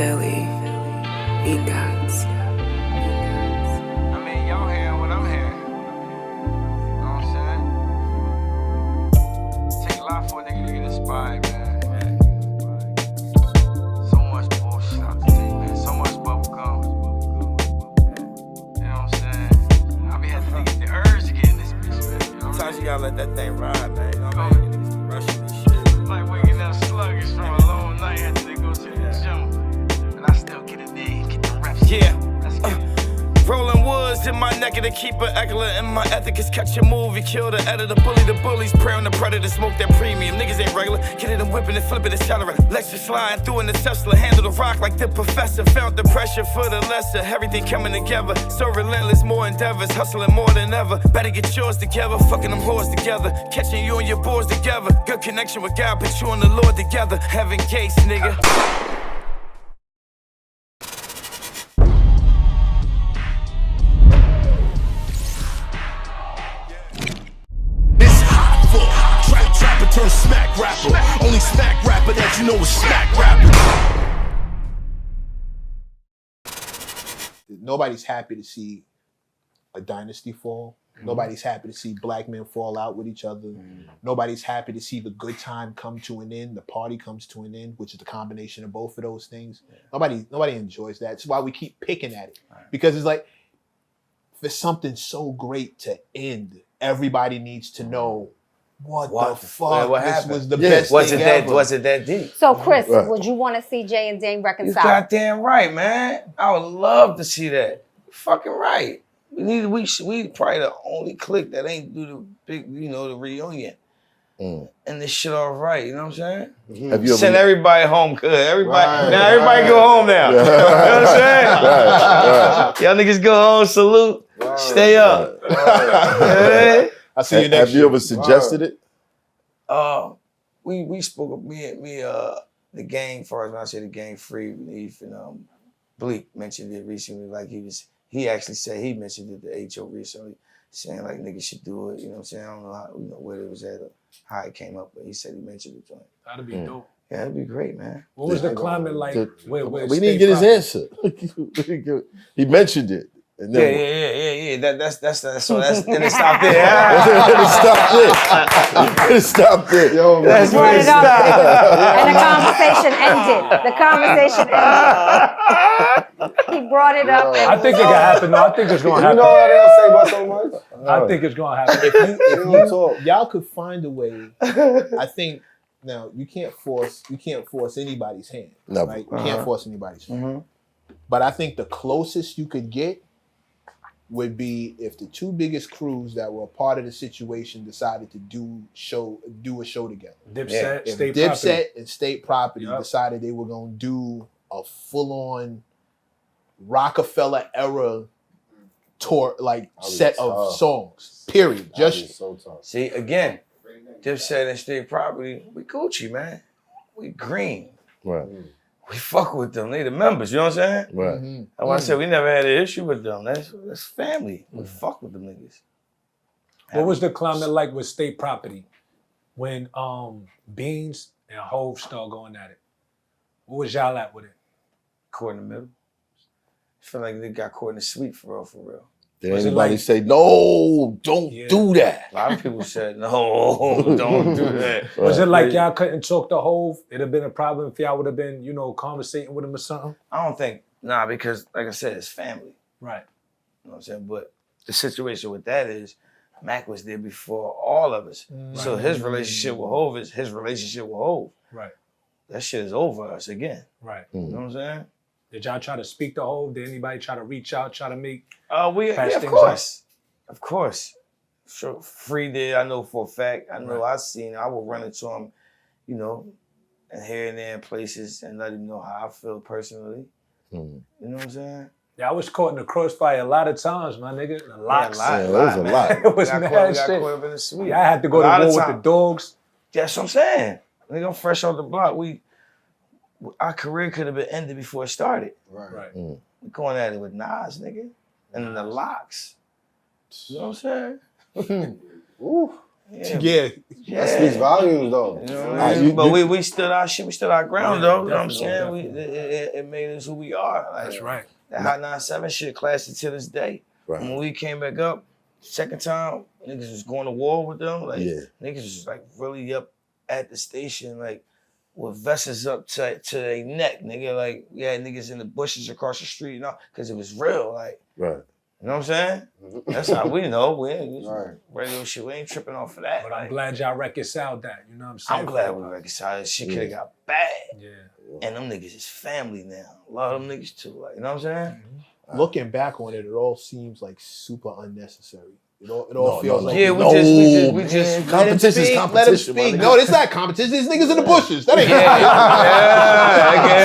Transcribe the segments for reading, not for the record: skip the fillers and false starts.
Philly, BEATZ. I mean, y'all hearing what I'm hearing. You know what I'm saying? Take a lot for a nigga to get inspired, man. So much bullshit out the tape, man. So much bubble gum. You know what I'm saying? I be having to get the urge to get in this bitch, man. You know Sometimes you gotta let that thing ride, man. You know what I Oh. mean? Niggas be rushing this shit. It's like waking up sluggish from a long night after they go to the gym. And I still get in there and get the reps. Yeah. Let's get it. Rolling woods in my neck of the keeper, Eckler, and my ethic is catch a move. You kill the editor, bully the bullies, prey on the predator, smoke that premium. Niggas ain't regular, get it and whipping and flipping, accelerator. Lecture sliding through in the Tesla, handle the rock like the professor. Felt the pressure for the lesser, everything coming together. So relentless, more endeavors, hustling more than ever. Better get yours together, fucking them whores together. Catching you and your boys together. Good connection with God, put you and the Lord together. Heaven gates, nigga. Turn smack rapper. Only smack rapper that you know is smack rapper. Nobody's happy to see a dynasty fall. Nobody's happy to see black men fall out with each other. Nobody's happy to see the good time come to an end, the party comes to an end, which is the combination of both of those things. Nobody enjoys that. That's why we keep picking at it. Because it's like, for something so great to end, everybody needs to know what the fuck? What this happened? was the best thing ever. Was it that deep? So, Chris, would you want to see Jay and Dame You reconcile? goddamn right, man. I would love to see that. Fucking right. We probably the only clique that ain't do the big, the reunion. And this shit all right, you know what I'm saying? Have you Send ever, everybody home, cuz. Everybody go home now. You know what I'm saying? right. Y'all niggas go home, salute, stay up. Yeah. I see you next Have you ever suggested it? We spoke of me, the gang, far as when I say the gang, Free Relief, and Bleak mentioned it recently. Like he actually said he mentioned it to HO recently, saying like niggas should do it. You know what I'm saying? I don't know how, where it was at or how it came up, but he said he mentioned it to him. That'd be dope. Yeah, that'd be great, man. What was the climate like? Where We didn't get his answer. He mentioned it. And then Yeah. That's so that's and it stopped there. It stopped there. Yo, That's where it Brought it up. stopped. And the conversation ended. The conversation ended. He brought it up. I think it can happen. No, I think it's gonna happen. You know what they'll say about so much? I think it's gonna happen. If y'all could find a way, I think now you can't force anybody's hand. No. Right? You can't force anybody's hand. But I think the closest you could get would be if the two biggest crews that were a part of the situation decided to do a show together. Dipset, If State Dipset Property. and State Property decided they were gonna do a full-on Roc-A-Fella era tour, like set of songs. Period. Just so tough. See, again, Dipset and State Property, we Gucci, man. We green. Right. We fuck with them. They the members, you know what I'm saying? Right. And when I said we never had an issue with them, that's family. We fuck with them niggas. What was the climate like with State Property when Beans and Hov started going at it? What was y'all at with it? Caught in the middle. I feel like they got caught in the sweep for real. Did Was it anybody like- say, no, don't do that? A lot of people said, no, don't do that. Was it like y'all couldn't talk to Hov? It'd have been a problem if y'all would have been, conversating with him or something? I don't think, because like I said, it's family. Right. You know what I'm saying? But the situation with that is Mac was there before all of us. So his relationship with Hov is his relationship with Hov. Right. That shit is over us again. Right. You know what I'm saying? Did y'all try to speak to Hov? Did anybody try to reach out, try to make Of things course. Of course. Sure. Free did, I know for a fact. I know I seen it. I would run into him, and here and there in places and let him know how I feel personally. You know what I'm saying? Yeah, I was caught in the crossfire a lot of times, my nigga. A lot. Yeah, it was a lot. It was got mad caught shit. up in the sweep. Yeah, I had to go A to lot war of with the time. dogs. That's what I'm saying. Nigga, I'm fresh off the block. Our career could have been ended before it started. Right. We going at it with Nas, nigga. And the locks. You know what I'm saying? Yeah. That speaks volumes, though. You know what I mean? But we stood our shit. We stood our ground, though. You know what I'm saying? It made us who we are. Like, That's right. That Hot 97 shit classic to this day. Right. When we came back up, second time, niggas was going to war with them. Like, niggas was like really up at the station, like with vests up to their neck, nigga. Like, we had niggas in the bushes across the street, you know, because it was real. Like, right. You know what I'm saying? That's how we know. We ain't radio shit. We ain't tripping off of that. But I'm glad y'all reconciled that. You know what I'm saying? I'm glad we reconciled. Shit could have got bad. Yeah. And them niggas is family now. A lot of them niggas too. Like, you know what I'm saying? Looking back on it, it all seems like super unnecessary. It all feels like we just competition is competition. Let him speak. No, it's not competition. These niggas in the bushes. That ain't it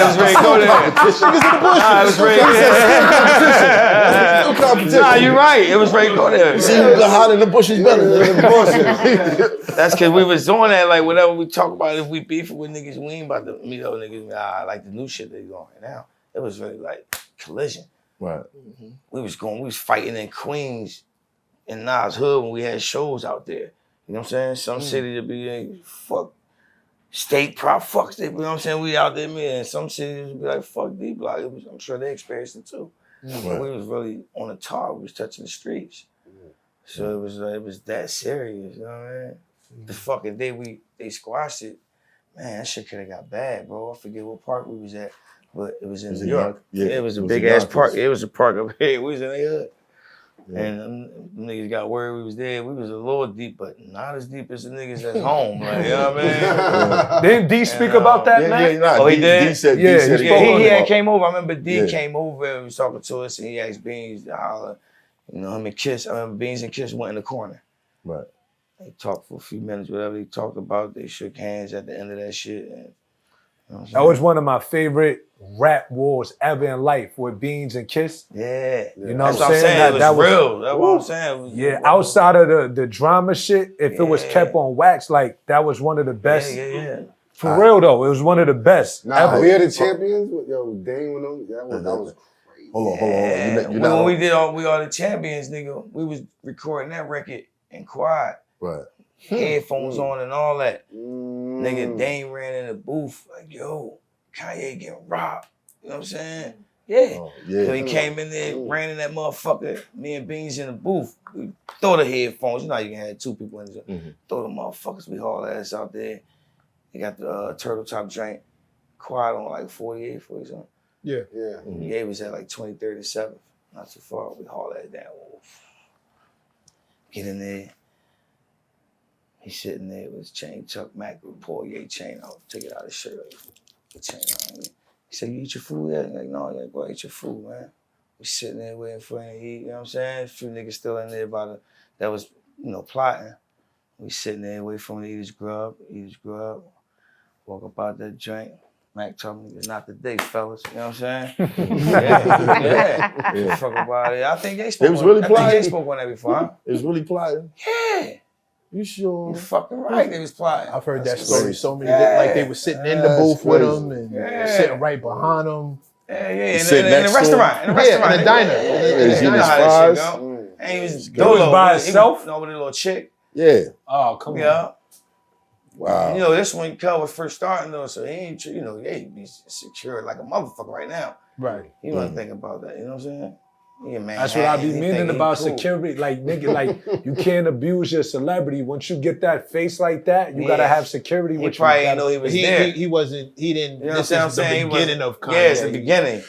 was ready to go there. Niggas in the bushes. It was ready No competition. Nah, you're right. It was ready to go there. See, the hot in the bushes better than the bushes. That's because we was doing that. Like, whatever we talk about, if we beefing with niggas, we ain't about to meet those niggas. Like the new shit they doing right now. It was really like collision. Right. We was fighting in Queens in Nas Hood when we had shows out there. You know what I'm saying? Some city to be like, fuck state prop, fuck state. You know what I'm saying? We out there, man. And some cities would be like, fuck D Block. I'm sure they experienced it too. But we was really on the tar. We was touching the streets. So it was that serious. You know what I mean? The fucking day they squashed it, man, that shit could have got bad, bro. I forget what park we was at, but it was in New York. Yeah, it was a big ass park. It was a park up here. We was in the hood. Yeah. And them niggas got word we was there. We was a little deep, but not as deep as the niggas at home. Like, you know what I mean? Didn't D speak about that, man? Oh, he did? D said, he had came over. I remember D came over and was talking to us, and he asked Beans to holler. You know, him and Kiss, I remember Beans and Kiss went in the corner. Right. They talked for a few minutes, whatever they talked about. They shook hands at the end of that shit. And, you know, that was one of my favorite rap wars ever in life with Beans and Kiss. Yeah. You know what I'm saying? That was real. That's what I'm saying. Yeah, outside of the drama shit, if it was kept on wax, like that was one of the best. Yeah. For real though, it was one of the best. Nah, we are the champions. Yo, Dane with them. That was crazy. Hold on. When we did We Are the Champions, nigga, we was recording that record in quiet. Right. Headphones on and all that. Nigga, Dane ran in the booth like, yo, Kanye getting robbed. You know what I'm saying? Yeah. Oh, yeah. So he came in there, ran in that motherfucker, me and Beans in the booth. We throw the headphones. You know you can have two people in there. Throw the motherfuckers. We haul ass out there. They got the turtle top drink. Quiet on like 48, 40 something. Yeah. He gave us at like 20, 37. Not too far. We haul that down. Get in there. He's sitting there with his chain, Chuck Mac, with pull your chain off, take it out of his shirt, like, the chain on. He said, you eat your food yet? I'm like, no, yeah, go eat your food, man. We sitting there waiting for him to eat, you know what I'm saying? A few niggas still in there that was, you know, plotting. We sitting there waiting for him to eat his grub, walk up out that joint. Mac told me, not today, fellas. You know what I'm saying? Yeah. Fuck about it. I think they spoke on that before, huh? It was really plotting? Yeah. You sure? You fucking right. They was plotting. I've heard that story so many like they were sitting in the booth with him and sitting right behind him. Yeah. In the restaurant. In the diner. You know how that shit go. And he was dolo. By himself? No, with a little chick. Yeah. Oh, come on. Yeah. Wow. You know, this one Kel was first starting though, so he ain't, you know, he be secure like a motherfucker right now. Right. He wasn't thinking about that, you know what I'm saying? Yeah, man. That's what I be meaning about security. Like, nigga, like, you can't abuse your celebrity. Once you get that face like that, you gotta have security with you. He probably didn't know he was there. He wasn't, he didn't, you know this is the beginning of Kanye. Yeah, it's the beginning.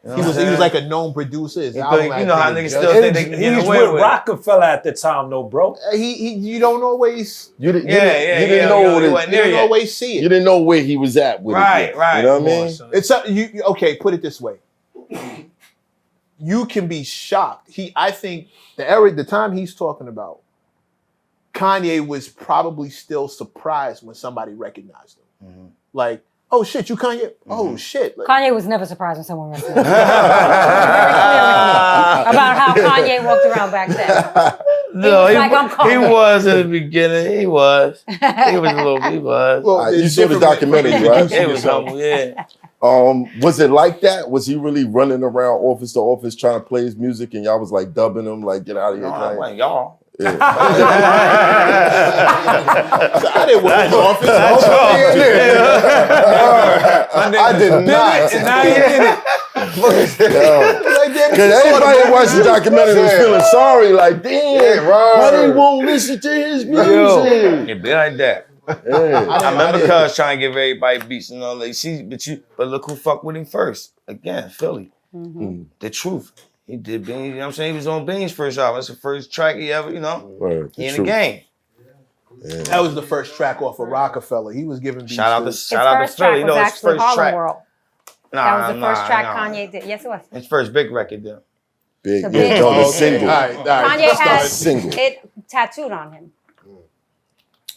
You know he was like a known producer. You know how niggas still think they can get away with it. He was with Roc-A-Fella at the time, though, bro. You don't always. You didn't always see it. You didn't know where he was at with it. Right. You know what I mean? It's okay. Put it this way. You can be shocked. I think the time he's talking about, Kanye was probably still surprised when somebody recognized him. Like, oh shit, you Kanye? Oh shit. Like, Kanye was never surprised when someone recognized him. About how Kanye walked around back then. No, he was in the beginning. He was. He was. Well, you saw the documentary, right? He was humble, yeah. Was it like that? Was he really running around office to office trying to play his music and y'all was like dubbing him, like, get out of here? No, y'all. I didn't work in the office. I did not. Now he did it. Because everybody that watched the documentary was feeling sorry, like, damn, why they won't listen to his music? It be like that. Yeah. I remember Cuz trying to give everybody beats and all that. See, but look who fucked with him first. Again, Philly. The Truth. He did Beanie, you know what I'm saying? He was on Beanie's first album. That's the first track he ever, you know. Word, He in the game. Yeah. That was the first track off of Roc-A-Fella. He was giving beats. Shout out to His Philly. first track You was know, his actually first Harlem track. World. Nah, That was the first track nah. Kanye did. Yes, it was. His first big record, though. Big, The yeah, big- no, the Okay, single. all right. Kanye has Single. it tattooed on him.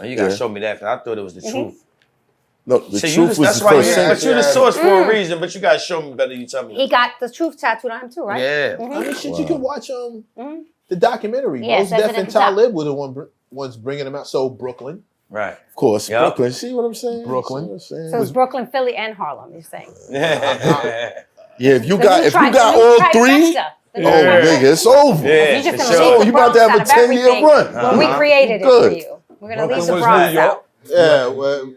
Oh, you gotta Yeah. show me that, because I thought it was the truth. No, the See, Truth was that's the why first you, single. but you're the source for a reason, but you gotta show me better, you tell me. He got the Truth tattooed on him too, right? Yeah. I mean, shit, you can watch Mhm. the documentary. Yeah, Most says it Def at and the top. Talib were the ones bringing them out. So Brooklyn. Right. Of course, Yep. Brooklyn. See what I'm saying? Brooklyn. See what I'm saying? So it's Brooklyn, Philly, and Harlem, you're saying. Yeah, if you The got new if you tri- got the new all trifecta. three, The new oh trifecta. nigga, it's over. Yeah. You're just for gonna sure. leave the You about to have Bronx a out of 10-year everything. run. When we created it Good. for you. We're gonna leave Brooklyn the was Bronx New York. out. Yeah, well,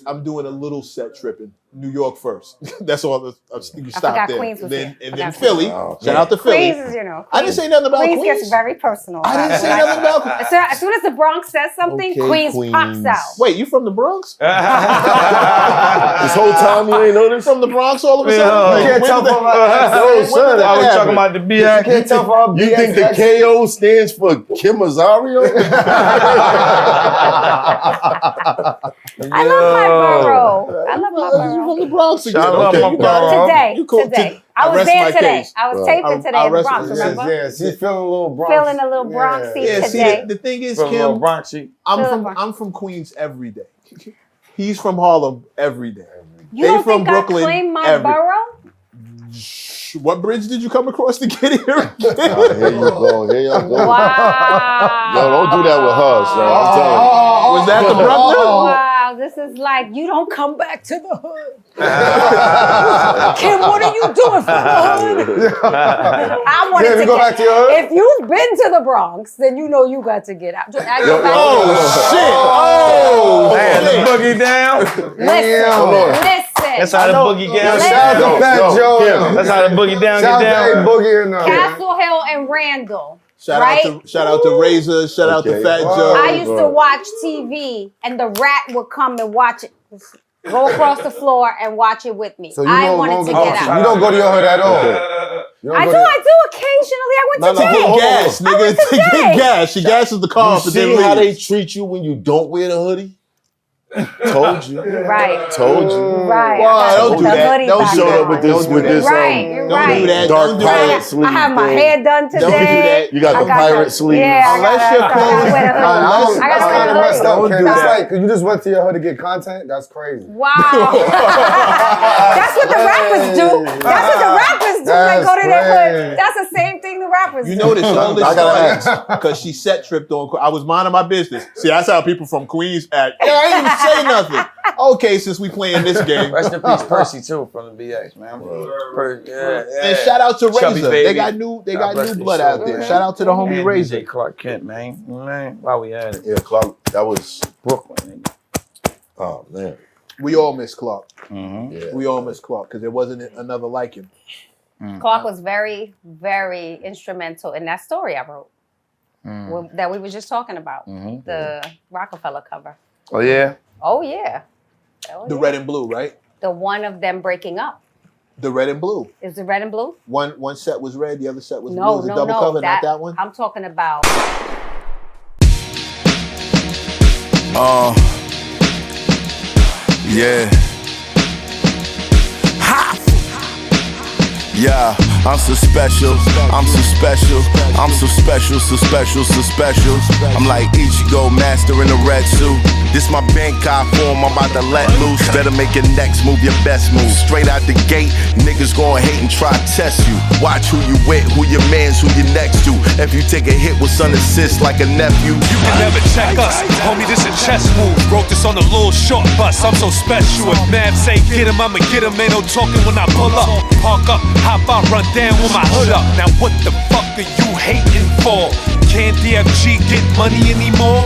I'm doing a little set tripping. New York first. That's all. You forgot stop there. Queens was Then here. and I then forgot Philly. Queens. Shout out to Philly. Queens is, you know. I didn't say nothing about Queens Queens. gets very personal. I didn't say nothing about Queens. As soon as the Bronx says something, Okay, Queens Queens. pops out. Wait, you from the Bronx? This whole time you ain't noticed? From the Bronx all of a sudden? Yeah. Like, You can't when tell did from that- our Yo, when son, did that I was happen? talking about the You BX. can't tell from our You think the KO stands for Kim Azario? I love my borough. I love my You borough. from the Bronx again. Shout out Okay, my you got it. borough. Today, You cool. today. I I was rest there my today. case. I was Right. taping I today in the rest Bronx, my- remember? Yeah, she's feeling a little Bronx. Feeling a little Bronxy Yeah, see, today. the thing is, From Kim, Bronxy. I'm from Queens every day. He's from Harlem every day. You They don't from think Brooklyn I claim my every- borough? What bridge did you come across to get here? Here you go. Here y'all go. Wow. Yo, don't do that with her, son. I'm telling you. Was that the Brooklyn? Wow, this is like, you don't come back to the hood. Kim, what are you doing for the hood? I wanted Kim, to you go back to your hood? If you've been to the Bronx, then you know you got to get out. Oh, shit. Oh, Man, the boogie down. Listen. That's how the boogie down. Listen. Shout out to Fat Joe. That's how the boogie down Shout get out to down. Boogie and Castle Hill and Randall. Shout right? out to Razor. Shout out to Okay. Fat Wow. Joe. I used to watch TV and the rat would come and watch it. Go across the floor and watch it with me. So you I don't wanted to go- get You out. don't go to your hood at all. You don't I go do to- occasionally. I went No, today. get gas, I nigga. went Get today. gas. She gasses the car You up and then see how they leaves. treat you when you don't wear the hoodie? Told you. Right. Told you. Right. Why? Don't do The that. hoodie Don't back Showed on. up with this, with this Right, you're Don't right. do that. dark Don't do pirate that. sleeve. I have my thing. hair done Don't do today. that. You got I the got pirate the- sleeve. Yeah, I Unless gotta you're wear clothes- the hoodie. That's I gotta wear kind the of hoodie. messed up, Don't Kim. do That's that. like, you just went to your hood to get content? That's crazy. Wow. That's what the rappers do. That's what the rappers do. They That's go to their crazy. hood. That's the same thing the rappers You do. notice all this I gotta stuff because she set tripped on. I was minding my business. See, that's how people from Queens act. Yeah, I didn't even say nothing. Okay, since we playing this game. Rest in peace, Percy too from the BX, man. Yeah. And shout out to Chubby Razor. baby. They got new God bless blood his soul, out there. man. Shout out to the homie And Razor. DJ Clark Kent, man. While we had it. Yeah, Clark, that was, Brooklyn, nigga. oh man. We all miss Clark. Yeah. We all miss Clark because there wasn't another like him. Clark was very, very instrumental in that story I wrote that we were just talking about, the Roc-A-Fella cover. Oh yeah. Oh yeah. Oh, The yeah. red and blue, right? The one of them breaking up. The red and blue. Is it red and blue? One set was red, the other set was blue. No, It was a no, double no. cover, not that one. I'm talking about. Yeah. Ha! Yeah, I'm so special. I'm so special. I'm so special, so special, so special. I'm like Ichigo, master in a red suit. This my Bankai form, I'm about to let loose. Better make your next move your best move. Straight out the gate, niggas gon' hate and try to test you. Watch who you with, who your mans, who you next to. If you take a hit with son assist like a nephew. You can never check us, homie, this a chess move. Wrote this on a little short bus, I'm so special. If Mav say get him, I'ma get him. Ain't no talking when I pull up. Park up, hop out, run down with my hood up. Now what the fuck are you hating for? Can't DFG get money anymore?